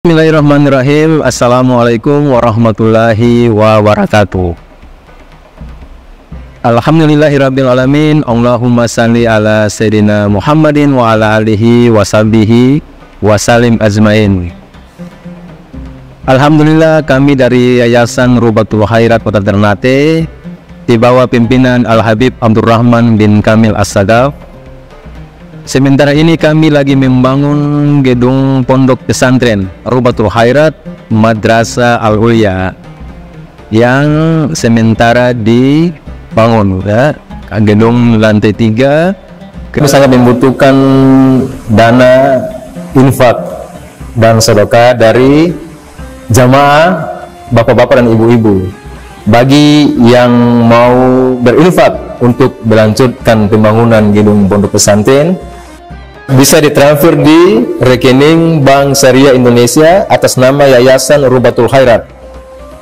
Bismillahirrahmanirrahim. Assalamualaikum warahmatullahi wabarakatuh. Alhamdulillahirrabbilalamin. Allahumma salli ala Sayyidina Muhammadin wa ala alihi wa sahbihi wa salim ajmain. Alhamdulillah, kami dari Yayasan Rubatul Khairat Kota Ternate di bawah pimpinan Al-Habib Abdurrahman bin Kamil As-Sadaf. Sementara ini kami lagi membangun gedung pondok pesantren Rubatul Khairat Madrasah Al-Ulya yang sementara dibangun, ya. Gedung lantai 3. Kami sangat membutuhkan dana infak dan sedekah dari jamaah bapak-bapak dan ibu-ibu. Bagi yang mau berinfak untuk melanjutkan pembangunan gedung pondok pesantren, bisa ditransfer di rekening Bank Syariah Indonesia atas nama Yayasan Rubatul Khairat.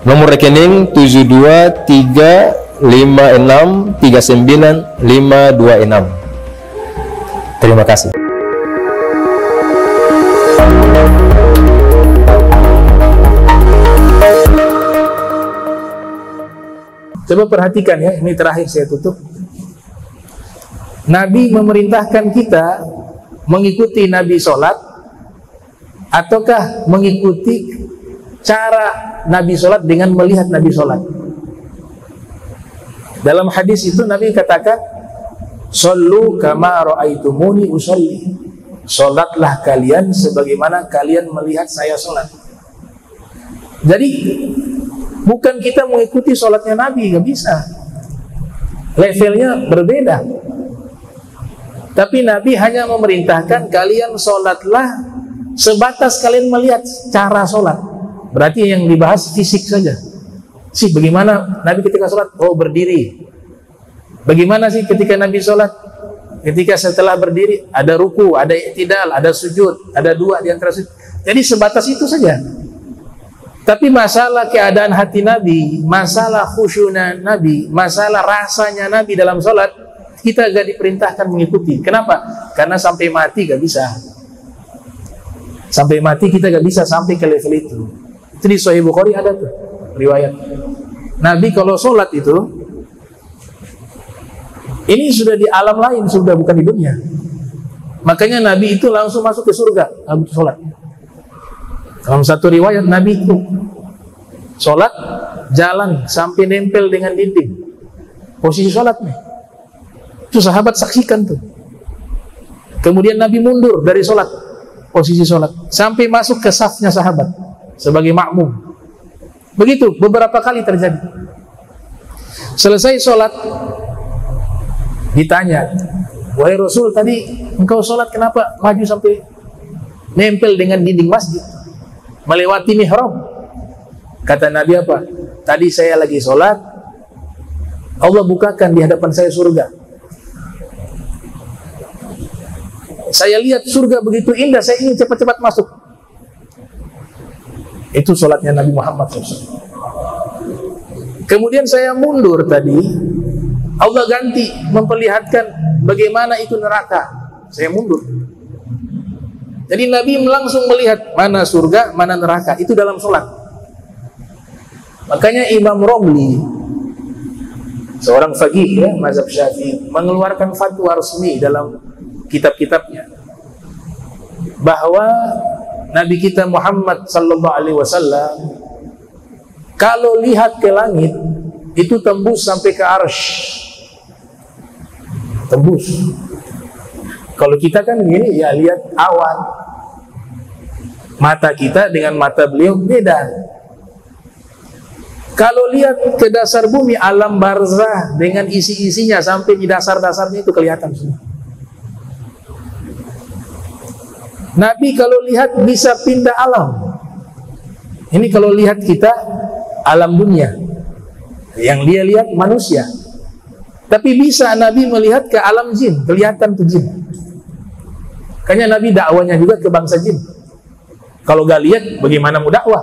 Nomor rekening 723563956. Terima kasih. Coba perhatikan ya, ini terakhir saya tutup. Nabi memerintahkan kita mengikuti Nabi sholat, ataukah mengikuti cara Nabi sholat dengan melihat Nabi sholat? Dalam hadis itu Nabi katakan, "Shollu kama ra'aitumuni usolli." Sholatlah kalian sebagaimana kalian melihat saya sholat. Jadi bukan kita mengikuti sholatnya Nabi, nggak bisa. Levelnya berbeda. Tapi Nabi hanya memerintahkan kalian sholatlah sebatas kalian melihat cara sholat. Berarti yang dibahas fisik saja. Sih bagaimana Nabi ketika sholat? Oh, berdiri. Bagaimana sih ketika Nabi sholat? Ketika setelah berdiri ada ruku, ada i'tidal, ada sujud, ada dua di antara sujud. Jadi sebatas itu saja. Tapi masalah keadaan hati Nabi, masalah khusyunya Nabi, masalah rasanya Nabi dalam sholat, kita gak diperintahkan mengikuti. Kenapa? Karena sampai mati gak bisa. Sampai mati kita gak bisa sampai ke level itu. Itu di Sahih Bukhari ada tuh riwayat. Nabi kalau sholat itu, ini sudah di alam lain, sudah bukan di dunia. Makanya Nabi itu langsung masuk ke surga habis sholat. Dalam satu riwayat Nabi itu sholat, jalan sampai nempel dengan dinding. Posisi sholatnya itu sahabat saksikan tuh. Kemudian Nabi mundur dari sholat, posisi sholat, sampai masuk ke safnya sahabat sebagai makmum. Begitu beberapa kali terjadi. Selesai sholat, ditanya, "Wahai Rasul, tadi engkau sholat kenapa maju sampai nempel dengan dinding masjid, melewati mihrab?" Kata Nabi apa? "Tadi saya lagi sholat, Allah bukakan di hadapan saya surga. Saya lihat surga begitu indah, saya ingin cepat-cepat masuk." Itu sholatnya Nabi Muhammad SAW. Kemudian saya mundur tadi, Allah ganti memperlihatkan bagaimana itu neraka. Saya mundur. Jadi Nabi langsung melihat mana surga, mana neraka. Itu dalam sholat. Makanya Imam Romli, seorang faqih ya, mazhab Syafi'i, mengeluarkan fatwa resmi dalam kitab-kitabnya bahwa Nabi kita Muhammad sallallahu alaihi wasallam kalau lihat ke langit itu tembus sampai ke arsy. Tembus. Kalau kita kan gini ya, lihat awan. Mata kita dengan mata beliau beda. Kalau lihat ke dasar bumi, alam barzah dengan isi-isinya sampai di dasar-dasarnya itu kelihatan semua. Nabi kalau lihat bisa pindah alam. Ini kalau lihat kita alam dunia, yang dia lihat manusia. Tapi bisa Nabi melihat ke alam jin, kelihatan tuh jin. Makanya Nabi dakwanya juga ke bangsa jin. Kalau gak lihat, bagaimana mau dakwah?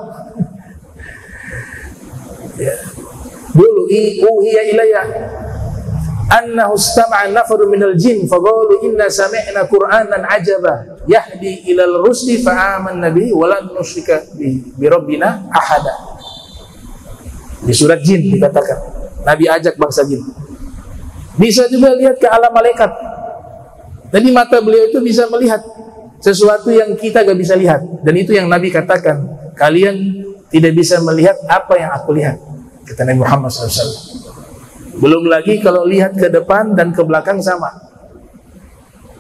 Ya. Dulu uhiya ilayya annahu istama'a nafarun minal jin faqalu inna sami'na qur'anan ajaba yahdi ilal rusdi fa amanna bihi wa lan nusyrika bi rabbina ahada. Di surat Jin dikatakan Nabi ajak bangsa jin. Bisa juga lihat ke alam malaikat. Jadi mata beliau itu bisa melihat sesuatu yang kita gak bisa lihat. Dan itu yang Nabi katakan, kalian tidak bisa melihat apa yang aku lihat, kata Nabi Muhammad SAW. Belum lagi kalau lihat ke depan dan ke belakang sama.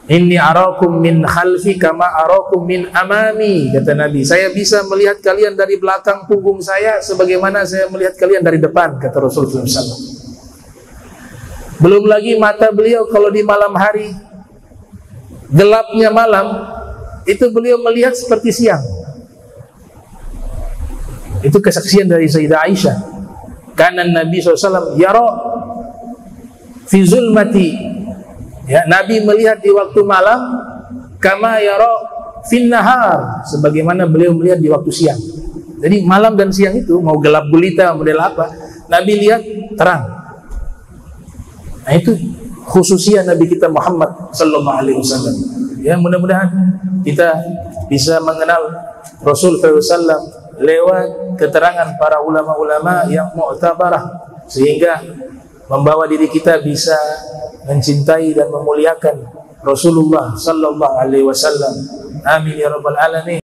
Inni arakum min khalfi kama arakum min amami, kata Nabi. Saya bisa melihat kalian dari belakang punggung saya sebagaimana saya melihat kalian dari depan, kata Rasulullah SAW. Belum lagi mata beliau kalau di malam hari, gelapnya malam, itu beliau melihat seperti siang. Itu kesaksian dari Sayyidah Aisyah. Karena Nabi SAW yara fi zulmati, ya, Nabi melihat di waktu malam kama yara fin nahar, sebagaimana beliau melihat di waktu siang. Jadi malam dan siang itu mau gelap gulita model apa, Nabi lihat terang. Nah itu khususnya Nabi kita Muhammad sallallahu alaihi wasallam. Ya, mudah-mudahan kita bisa mengenal Rasul sallallahu alaihi wasallam lewat keterangan para ulama-ulama yang mu'tabarah, sehingga membawa diri kita bisa mencintai dan memuliakan Rasulullah sallallahu alaihi wasallam. Amin ya rabbal alamin.